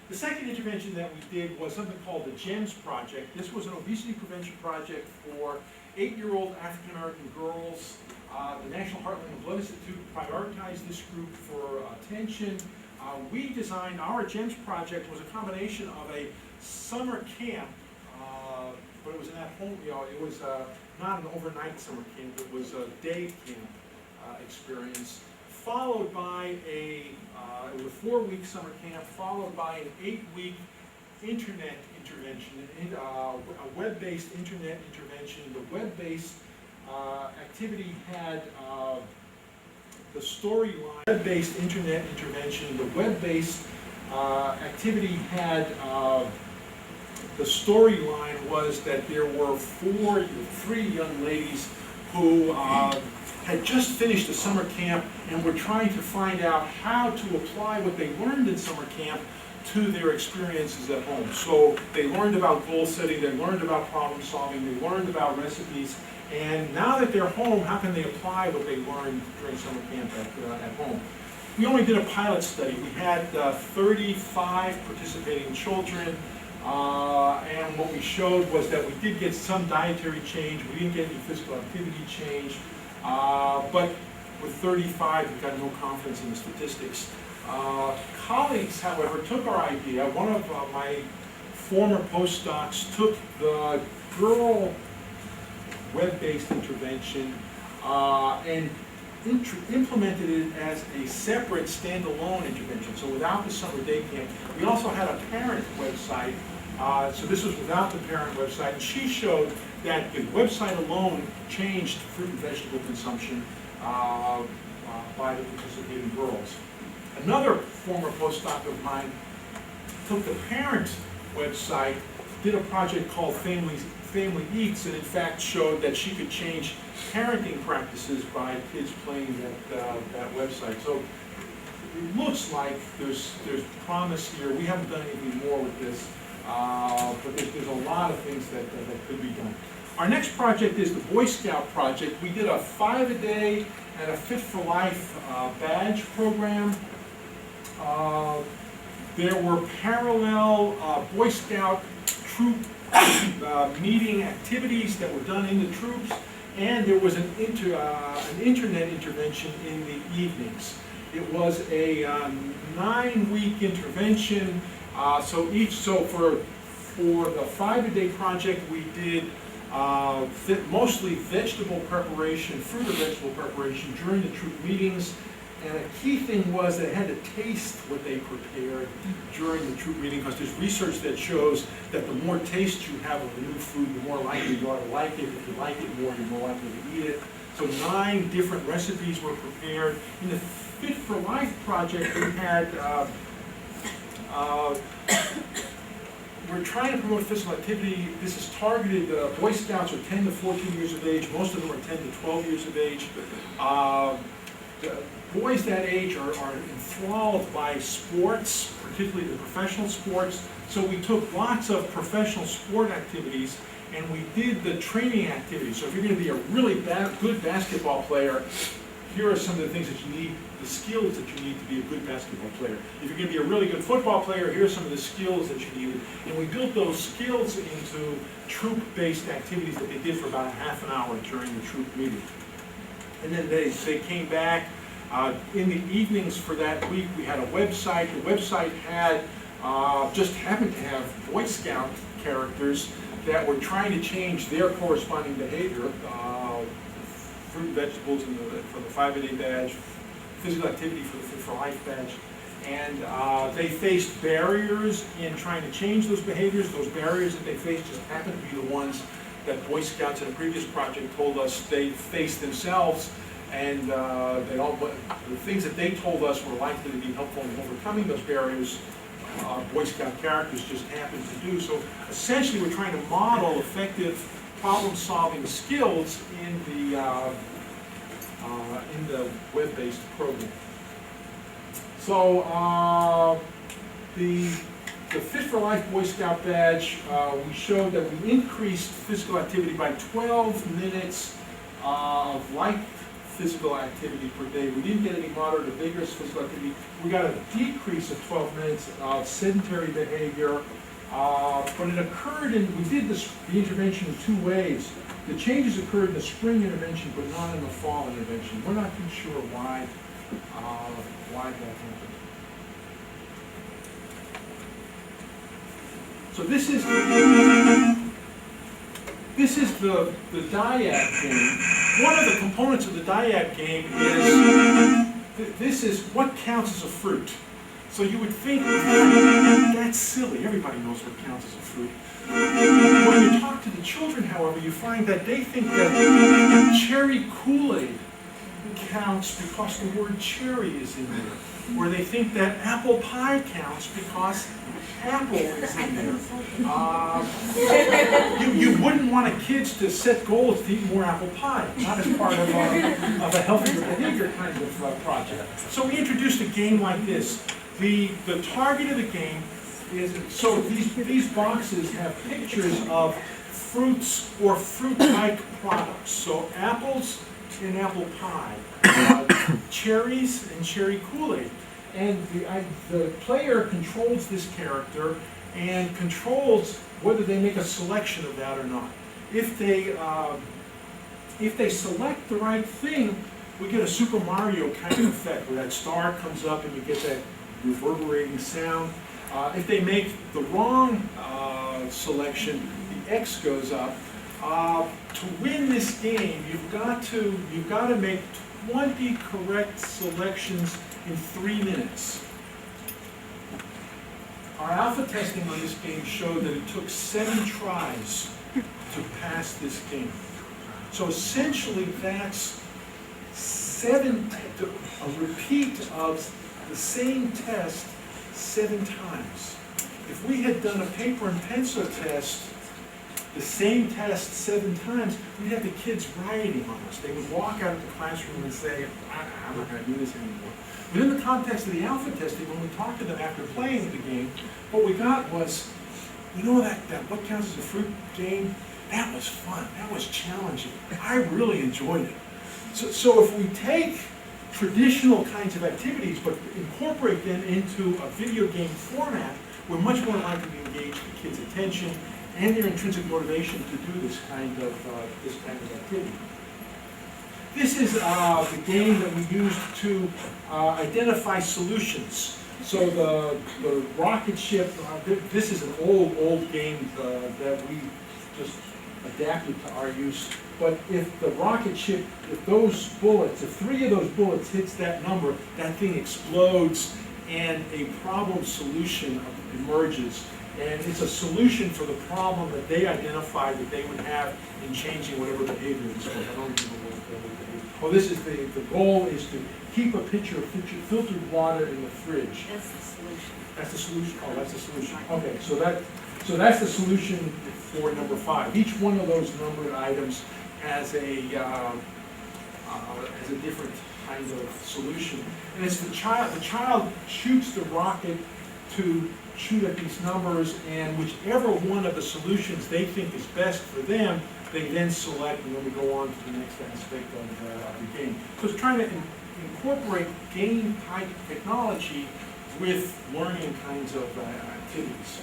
The second intervention that we did was something called the GEMS project. This was an obesity prevention project for 8-year-old African American girls. The National Heart, Lung, and Blood Institute prioritized this group for attention. We designed, our GEMS project was a combination of a summer camp, but it was an at-home, it was not an overnight summer camp, it was a day camp experience, followed by it was a 4-week summer camp, followed by an 8-week internet intervention, a web-based internet intervention. The web-based activity had the storyline. Web-based internet intervention. The web-based activity had the storyline was that there were three young ladies who had just finished a summer camp and were trying to find out how to apply what they learned in summer camp to their experiences at home. So they learned about goal setting, they learned about problem solving, they learned about recipes, and now that they're home, how can they apply what they learned during summer camp at home? We only did a pilot study. We had 35 participating children, and what we showed was that we did get some dietary change, we didn't get any physical activity change, but with 35, we got no confidence in the statistics. Colleagues, however, took our idea. One of my former postdocs took the girl web-based intervention and implemented it as a separate standalone intervention, so without the summer day camp. We also had a parent website, so this was without the parent website, and she showed that the website alone changed fruit and vegetable consumption by the participating girls. Another former postdoc of mine took the parent website, did a project called Family Eats, and in fact showed that she could change parenting practices by kids playing that website. So it looks like there's promise here. We haven't done anything more with this, but there's a lot of things that could be done. Our next project is the Boy Scout project. We did a 5-a-day and a Fit for Life badge program. There were parallel Boy Scout troop meeting activities that were done in the troops, and there was an internet intervention in the evenings. It was a 9-week intervention. So for the 5-a-day project, we did mostly vegetable preparation, fruit or vegetable preparation during the troop meetings. And a key thing was that it had to taste what they prepared during the troop meeting, because there's research that shows that the more taste you have of a new food, the more likely you are to like it. If you like it more, you're more likely to eat it. So 9 different recipes were prepared. In the Fit for Life project, we had, we're trying to promote physical activity. This is targeted, Boy Scouts are 10 to 14 years of age. Most of them are 10 to 12 years of age. Boys that age are enthralled by sports, particularly the professional sports. So we took lots of professional sport activities and we did the training activities. So if you're going to be a really good basketball player, here are some of the things that you need, the skills that you need to be a good basketball player. If you're going to be a really good football player, here are some of the skills that you need. And we built those skills into troop-based activities that they did for about half an hour during the troop meeting. And then they came back. In the evenings for that week, we had a website. The website had, just happened to have Boy Scout characters that were trying to change their corresponding behavior, fruit and vegetables for the 5-a-day badge, physical activity for the Fit for Life badge. And they faced barriers in trying to change those behaviors. Those barriers that they faced just happened to be the ones that Boy Scouts in a previous project told us they faced themselves. And the things that they told us were likely to be helpful in overcoming those barriers, Boy Scout characters just happened to do. So essentially we're trying to model effective problem-solving skills in the web-based program. So the Fit for Life Boy Scout badge, we showed that we increased physical activity by 12 minutes of light physical activity per day. We didn't get any moderate or vigorous physical activity. We got a decrease of 12 minutes of sedentary behavior, but it occurred we did the intervention in two ways. The changes occurred in the spring intervention, but not in the fall intervention. We're not too sure why that happened. So this is the dyad game. One of the components of the dyad game is this is what counts as a fruit. So you would think that's silly. Everybody knows what counts as a fruit. When you talk to the children, however, you find that they think that cherry Kool-Aid counts because the word cherry is in there. Or they think that apple pie counts because apple is in there. You wouldn't want kids to set goals to eat more apple pie, not as part of a healthier behavior kind of project. So we introduced a game like this. The target of the game is, so these boxes have pictures of fruits or fruit-like products. So apples and apple pie, cherries and cherry Kool-Aid. And the player controls this character and controls whether they make a selection of that or not. If they select the right thing, we get a Super Mario kind of effect where that star comes up and you get that reverberating sound. If they make the wrong selection, the X goes up. To win this game, you've got to make 20 correct selections in 3 minutes. Our alpha testing on this game showed that it took 7 tries to pass this game. So essentially, that's a repeat of the same test 7 times. If we had done a paper and pencil test, the same test 7 times, we'd have the kids rioting on us. They would walk out of the classroom and say, I'm not going to do this anymore. Within the context of the alpha testing, when we talked to them after playing the game, what we got was, you know that what counts as a fruit game? That was fun. That was challenging. I really enjoyed it. So if we take traditional kinds of activities but incorporate them into a video game format, we're much more likely to engage the kids' attention and their intrinsic motivation to do this kind of activity. This is the game that we used to identify solutions. So the rocket ship, this is an old game that we just adapted to our use. But if the rocket ship, if 3 of those bullets hits that number, that thing explodes and a problem solution emerges. And it's a solution for the problem that they identified that they would have in changing whatever behavior this was. I don't remember what behavior. Oh, this is the goal is to keep a pitcher of filtered water in the fridge. That's the solution. That's the solution. Oh, that's the solution. Okay, so that's the solution for number 5. Each one of those numbered items has a different kind of solution, and it's the child. The child shoots the rocket to shoot at these numbers, and whichever one of the solutions they think is best for them, they then select, and then we go on to the next aspect of the game. So it's trying to incorporate game-type technology with learning kinds of activities.